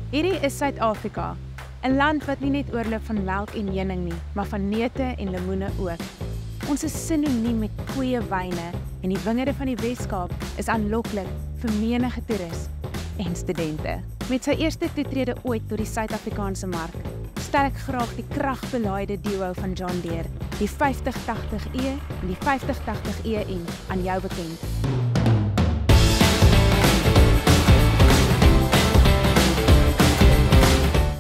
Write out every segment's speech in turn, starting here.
Hierdie is Suid-Afrika, 'n land wat nie net oorloop van melk en heuning nie, maar van neute en lemoene ook. Ons is sinoniem met goeie wyne en die wingerde van die Wes-Kaap is aanloklik vir menige toerist en studente. Met sy eerste toetrede ooit tot die Suid-Afrikaanse mark, stel ek graag die kragbelaaide duo van John Deere, die 5080E en die 5080EN aan jou bekend.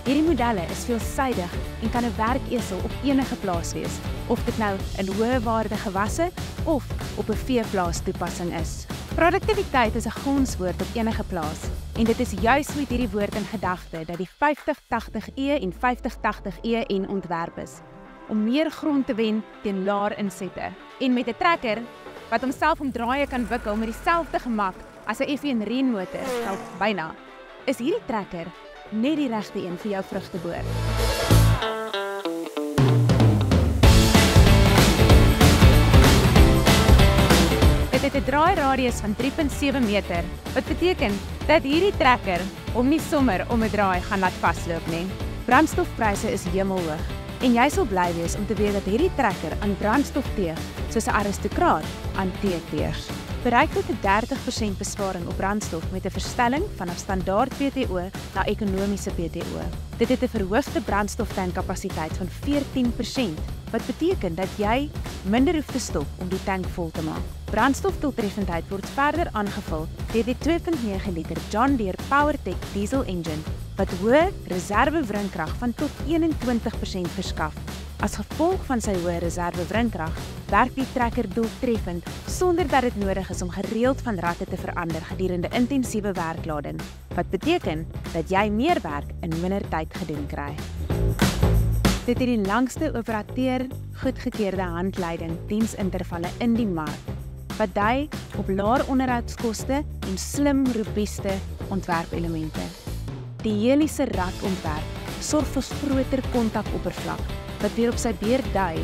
Hierdie modelle is veelsidig en kan 'n werkesel op enige plaas wees, of dit nou in hoë waarde gewasse of op 'n veeplaas toepassing is. Produktiwiteit is 'n gonswoord op enige plaas en dit is juis met hierdie woord in gedagte dat die 5080E en 5080EN ontwerp is om meer grond te wen teen laer insette en met 'n trekker wat homself om draaie kan wikkel met dieselfde gemak as 'n F1 renmotor, byna, is hierdie trekker net die regte een vir jou vrugteboer. Dit het 'n draairadius van 3.7 meter, wat beteken dat hierdie trekker om nie sommer om 'n draai gaan laat vasloop nie. Brandstofpryse is hemelhoog en jy sal bly wees om te weet dat hierdie trekker aan brandstof teeg soos 'n aristokraat aan tee teeg. Bereik tot 'n 30% besparing op brandstof met 'n verstelling vanaf standaard PTO na ekonomiese PTO. Dit het 'n verhoogde brandstoftankkapasiteit van 14%, wat beteken dat jy minder hoef te stop om die tank vol te maak. Brandstofdoeltreffendheid word verder aangevul deur die 2.9 liter John Deere PowerTech diesel engine, wat hoë reserve-wringkrag van tot 21% verskaf. As gevolg van sy hoë reserve-wringkrag, werk die trekker doeltreffend sonder dat dit nodig is om gereeld van ratte te verander gedurende intensiewe werklading, wat beteken dat jy meer werk in minder tyd gedoen kry. Dit het die langste operateur goedgekeurde handleiding diensintervalle in die mark, wat dui op laer onderhoudskoste en slim robuuste ontwerpelemente. Die heliese radontwerp sorg vir groter kontakoppervlak, wat weer op sy beurt dui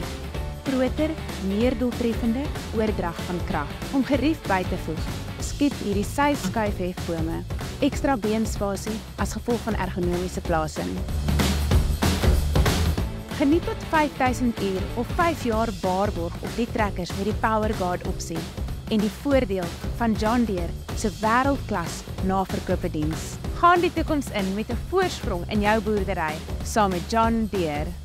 groter, meer doeltreffende oordrag van krag. Om gerief by te voeg, skep hierdie sy-skuifhefbome ekstra beenspasie as gevolg van ergonomiese plasing. Geniet tot 5000 uur of 5 jaar waarborg op die trekkers met die PowerGuard opsie en die voordeel van John Deere se wêreldklas naverkope diens. Gaan die toekoms in met 'n voorsprong in jou boerdery saam met John Deere.